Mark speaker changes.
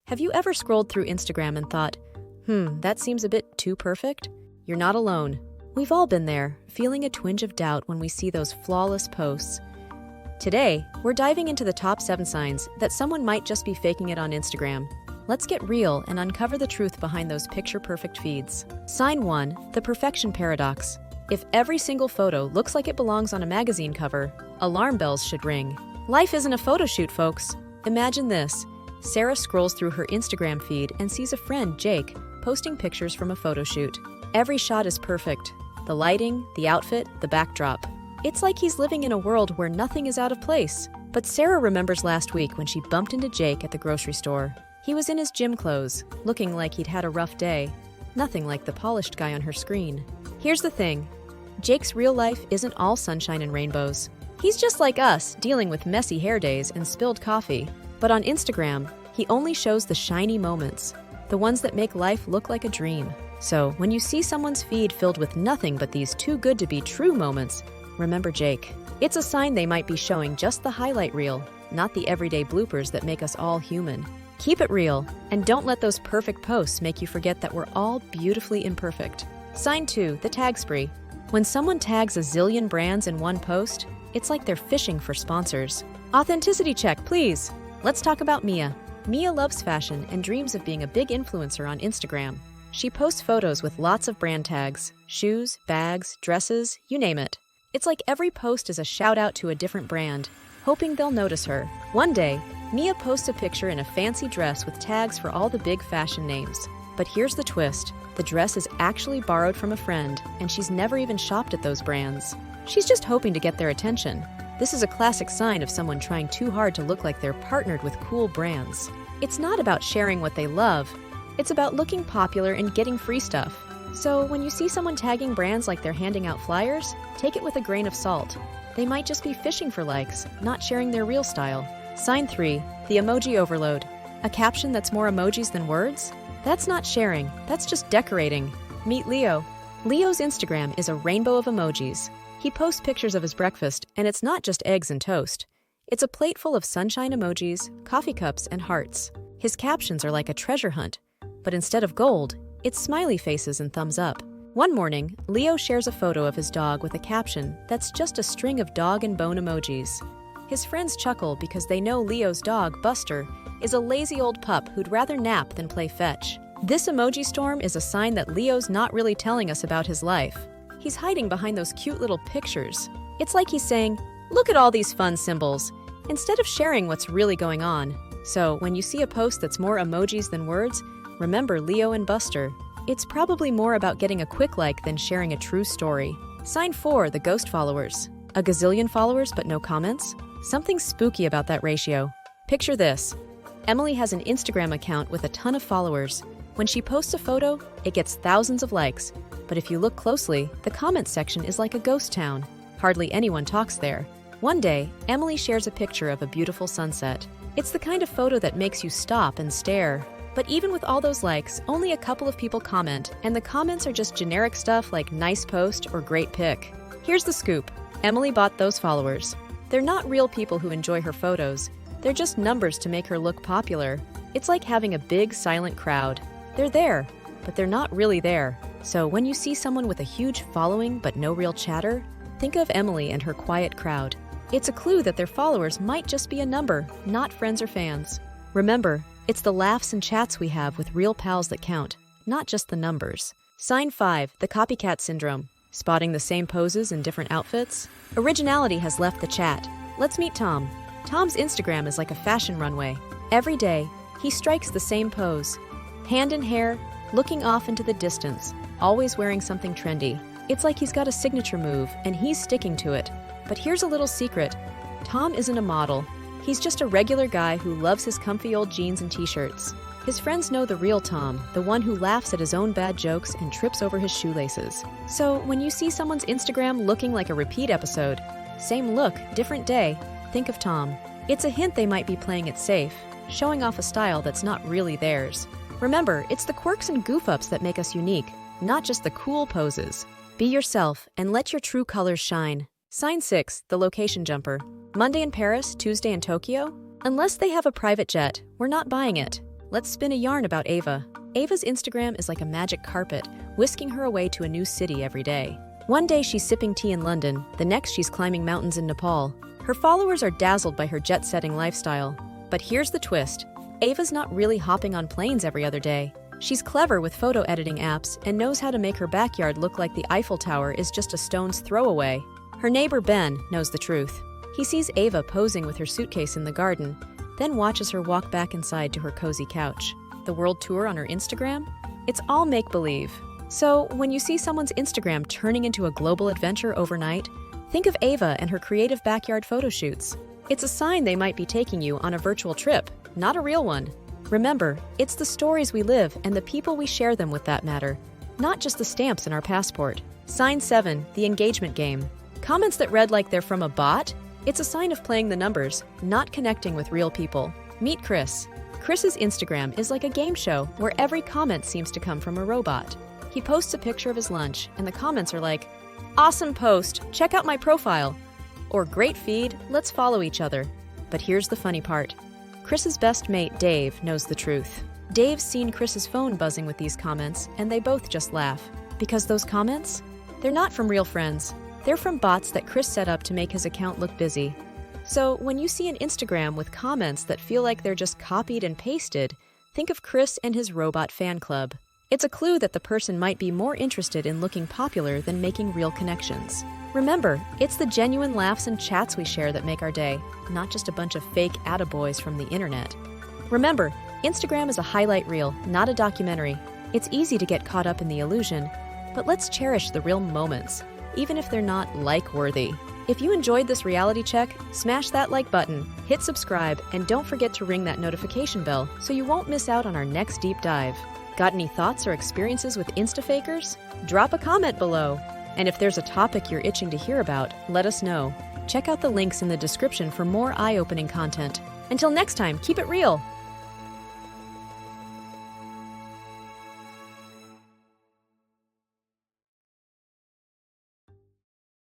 Speaker 1: Have you ever scrolled through Instagram and thought, that seems a bit too perfect? You're not alone. We've all been there, feeling a twinge of doubt when we see those flawless posts. Today, we're diving into the top 7 signs that someone might just be faking it on Instagram. Let's get real and uncover the truth behind those picture-perfect feeds. Sign 1, the perfection paradox. If every single photo looks like it belongs on a magazine cover, alarm bells should ring. Life isn't a photo shoot, folks. Imagine this. Sarah scrolls through her Instagram feed and sees a friend, Jake, posting pictures from a photo shoot. Every shot is perfect. The lighting, the outfit, the backdrop. It's like he's living in a world where nothing is out of place. But Sarah remembers last week when she bumped into Jake at the grocery store. He was in his gym clothes, looking like he'd had a rough day. Nothing like the polished guy on her screen. Here's the thing. Jake's real life isn't all sunshine and rainbows. He's just like us, dealing with messy hair days and spilled coffee. But on Instagram, he only shows the shiny moments, the ones that make life look like a dream. So, when you see someone's feed filled with nothing but these too good to be true moments, remember Jake. It's a sign they might be showing just the highlight reel, not the everyday bloopers that make us all human. Keep it real, and don't let those perfect posts make you forget that we're all beautifully imperfect. Sign 2, the tag spree. When someone tags a zillion brands in one post, it's like they're fishing for sponsors. Authenticity check, please. Let's talk about Mia. Mia loves fashion and dreams of being a big influencer on Instagram. She posts photos with lots of brand tags, shoes, bags, dresses, you name it. It's like every post is a shout out to a different brand, hoping they'll notice her. One day, Mia posts a picture in a fancy dress with tags for all the big fashion names. But here's the twist. The dress is actually borrowed from a friend, and she's never even shopped at those brands. She's just hoping to get their attention. This is a classic sign of someone trying too hard to look like they're partnered with cool brands. It's not about sharing what they love. It's about looking popular and getting free stuff. So when you see someone tagging brands like they're handing out flyers, take it with a grain of salt. They might just be fishing for likes, not sharing their real style. Sign 3, the emoji overload. A caption that's more emojis than words? That's not sharing, that's just decorating. Meet Leo. Leo's Instagram is a rainbow of emojis. He posts pictures of his breakfast, and it's not just eggs and toast. It's a plate full of sunshine emojis, coffee cups, and hearts. His captions are like a treasure hunt, but instead of gold, it's smiley faces and thumbs up. One morning, Leo shares a photo of his dog with a caption that's just a string of dog and bone emojis. His friends chuckle because they know Leo's dog, Buster, is a lazy old pup who'd rather nap than play fetch. This emoji storm is a sign that Leo's not really telling us about his life. He's hiding behind those cute little pictures. It's like he's saying, look at all these fun symbols, instead of sharing what's really going on. So when you see a post that's more emojis than words, remember Leo and Buster. It's probably more about getting a quick like than sharing a true story. Sign 4, the ghost followers. A gazillion followers but no comments? Something spooky about that ratio. Picture this. Emily has an Instagram account with a ton of followers. When she posts a photo, it gets thousands of likes. But if you look closely, the comments section is like a ghost town. Hardly anyone talks there. One day, Emily shares a picture of a beautiful sunset. It's the kind of photo that makes you stop and stare. But even with all those likes, only a couple of people comment, and the comments are just generic stuff like nice post or great pic. Here's the scoop. Emily bought those followers. They're not real people who enjoy her photos. They're just numbers to make her look popular. It's like having a big, silent crowd. They're there, but they're not really there. So when you see someone with a huge following but no real chatter, think of Emily and her quiet crowd. It's a clue that their followers might just be a number, not friends or fans. Remember, it's the laughs and chats we have with real pals that count, not just the numbers. Sign 5, the copycat syndrome. Spotting the same poses in different outfits? Originality has left the chat. Let's meet Tom. Tom's Instagram is like a fashion runway. Every day, he strikes the same pose. Hand in hair, looking off into the distance, always wearing something trendy. It's like he's got a signature move, and he's sticking to it. But here's a little secret. Tom isn't a model. He's just a regular guy who loves his comfy old jeans and t-shirts. His friends know the real Tom, the one who laughs at his own bad jokes and trips over his shoelaces. So when you see someone's Instagram looking like a repeat episode, same look, different day, think of Tom. It's a hint they might be playing it safe, showing off a style that's not really theirs. Remember, it's the quirks and goof-ups that make us unique, not just the cool poses. Be yourself and let your true colors shine. Sign 6, the location jumper. Monday in Paris, Tuesday in Tokyo? Unless they have a private jet, we're not buying it. let's spin a yarn about Ava. Ava's Instagram is like a magic carpet, whisking her away to a new city every day. One day she's sipping tea in London, the next she's climbing mountains in Nepal. Her followers are dazzled by her jet-setting lifestyle. But here's the twist. Ava's not really hopping on planes every other day. She's clever with photo editing apps and knows how to make her backyard look like the Eiffel Tower is just a stone's throw away. Her neighbor Ben knows the truth. He sees Ava posing with her suitcase in the garden, then watches her walk back inside to her cozy couch. The world tour on her Instagram? It's all make-believe. So, when you see someone's Instagram turning into a global adventure overnight, think of Ava and her creative backyard photo shoots. It's a sign they might be taking you on a virtual trip, not a real one. Remember, it's the stories we live and the people we share them with that matter, not just the stamps in our passport. Sign 7, the engagement game. Comments that read like they're from a bot? It's a sign of playing the numbers, not connecting with real people. Meet Chris. Chris's Instagram is like a game show where every comment seems to come from a robot. He posts a picture of his lunch, and the comments are like, "Awesome post, check out my profile," or "Great feed, let's follow each other." But here's the funny part. Chris's best mate, Dave, knows the truth. Dave's seen Chris's phone buzzing with these comments, and they both just laugh. Because those comments? They're not from real friends. They're from bots that Chris set up to make his account look busy. So when you see an Instagram with comments that feel like they're just copied and pasted, think of Chris and his robot fan club. It's a clue that the person might be more interested in looking popular than making real connections. Remember, it's the genuine laughs and chats we share that make our day, not just a bunch of fake attaboys from the internet. Remember, Instagram is a highlight reel, not a documentary. It's easy to get caught up in the illusion, but let's cherish the real moments, even if they're not like-worthy. If you enjoyed this reality check, smash that like button, hit subscribe, and don't forget to ring that notification bell so you won't miss out on our next deep dive. Got any thoughts or experiences with Instafakers? Drop a comment below. And if there's a topic you're itching to hear about, let us know. Check out the links in the description for more eye-opening content. Until next time, keep it real!